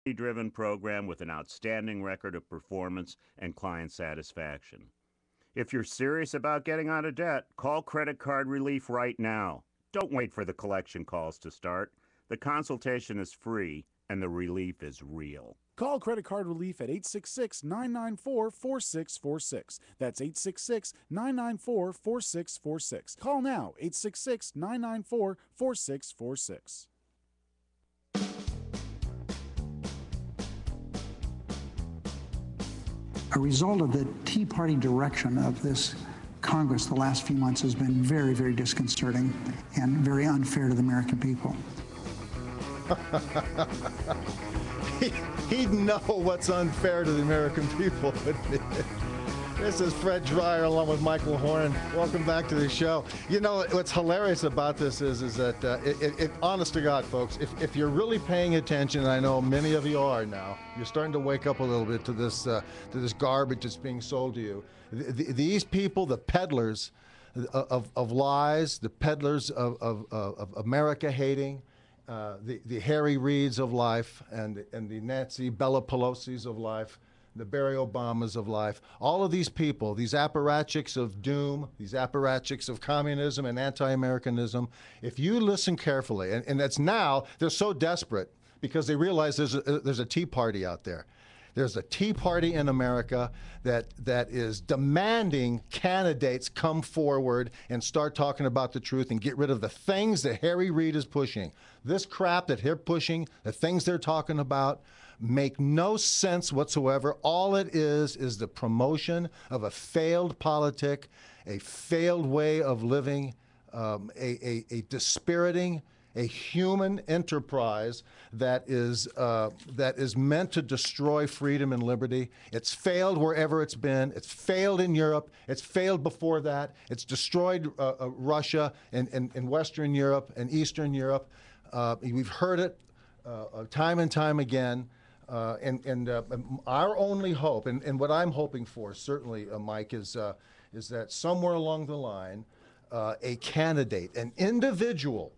driven program with an outstanding record of performance and client satisfaction. If you're serious about getting out of debt, call Credit Card Relief right now. Don't wait for the collection calls to start. The consultation is free and the relief is real. Call Credit Card Relief at 866-994-4646. That's 866-994-4646. Call now, 866-994-4646. A result of the Tea Party direction of this Congress the last few months has been very, very disconcerting and very unfair to the American people. He'd know what's unfair to the American people, wouldn't he? This is Fred Dreyer along with Michael Horn. Welcome back to the show. You know, what's hilarious about this is that, honest to God, folks, if you're really paying attention, and I know many of you are now, you're starting to wake up a little bit to this garbage that's being sold to you. These people, the peddlers of lies, the peddlers of America hating, the Harry Reids of life, and the Nancy Bella Pelosi's of life, the Barry Obamas of life, all of these people, these apparatchiks of doom, these apparatchiks of communism and anti-Americanism, if you listen carefully, and that's now, they're so desperate because they realize there's a Tea Party out there. There's a Tea Party in America that is demanding candidates come forward and start talking about the truth and get rid of the things that Harry Reid is pushing. This crap that they're pushing, the things they're talking about, make no sense whatsoever. All it is the promotion of a failed politic, a failed way of living, a dispiriting, a human enterprise that is meant to destroy freedom and liberty. It's failed wherever it's been. It's failed in Europe. It's failed before that. It's destroyed Russia and Western Europe and Eastern Europe. We've heard it time and time again. Our only hope, and what I'm hoping for, certainly, Mike, is that somewhere along the line, a candidate, an individual,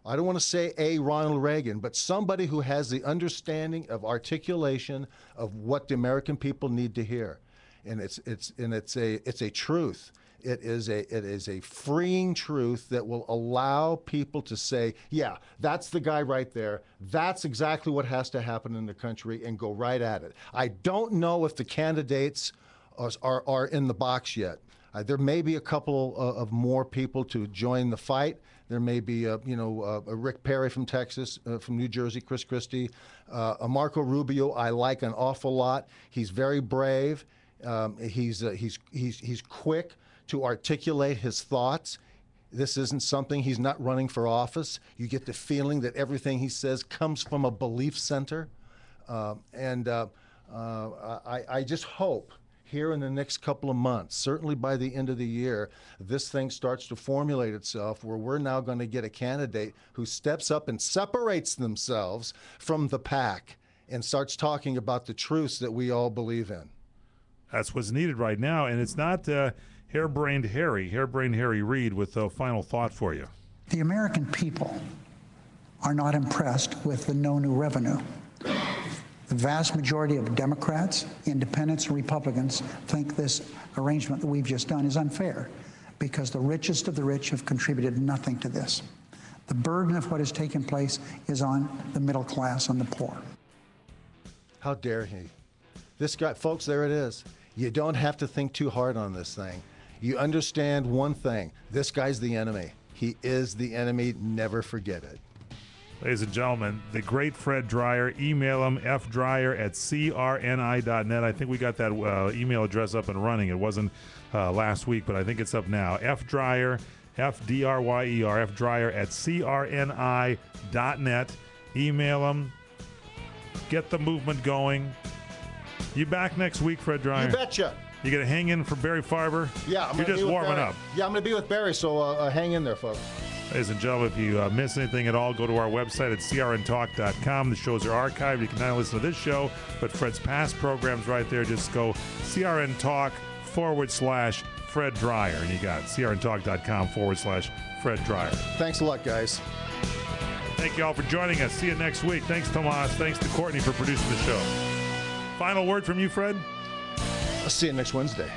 I don't want to say a Ronald Reagan, but somebody who has the understanding of articulation of what the American people need to hear, and it's a truth. It is a freeing truth that will allow people to say, yeah, that's the guy right there. That's exactly what has to happen in the country, and go right at it. I don't know if the candidates are in the box yet. There may be a couple of more people to join the fight. There may be, Rick Perry from Texas, from New Jersey, Chris Christie, Marco Rubio. I like an awful lot. He's very brave. He's quick to articulate his thoughts. This isn't something, he's not running for office. You get the feeling that everything he says comes from a belief center. I just hope here in the next couple of months, certainly by the end of the year, this thing starts to formulate itself where we're now going to get a candidate who steps up and separates themselves from the pack and starts talking about the truths that we all believe in. That's what's needed right now, and it's not harebrained Harry Reid with a final thought for you. The American people are not impressed with the no new revenue. The vast majority of Democrats, independents, and Republicans think this arrangement that we've just done is unfair because the richest of the rich have contributed nothing to this. The burden of what has taken place is on the middle class and the poor. How dare he? This guy, folks, there it is. You don't have to think too hard on this thing. You understand one thing. This guy's the enemy. He is the enemy. Never forget it. Ladies and gentlemen, the great Fred Dreyer. Email him, fdryer@crni.net. I think we got that email address up and running. It wasn't last week, but I think it's up now. fdryer, F-D-R-Y-E-R, fdryer@crni.net. Email him. Get the movement going. You back next week, Fred Dreyer? You betcha. You going to hang in for Barry Farber? Yeah. You're just warming up. Yeah, I'm going to be with Barry, so hang in there, folks. Ladies and gentlemen, if you miss anything at all, go to our website at crntalk.com. The shows are archived. You can not only listen to this show, but Fred's past programs right there. Just go crntalk/Fred Dreyer, and you got it. crntalk.com/Fred Dreyer. Thanks a lot, guys. Thank you all for joining us. See you next week. Thanks, Tomas. Thanks to Courtney for producing the show. Final word from you, Fred? I'll see you next Wednesday.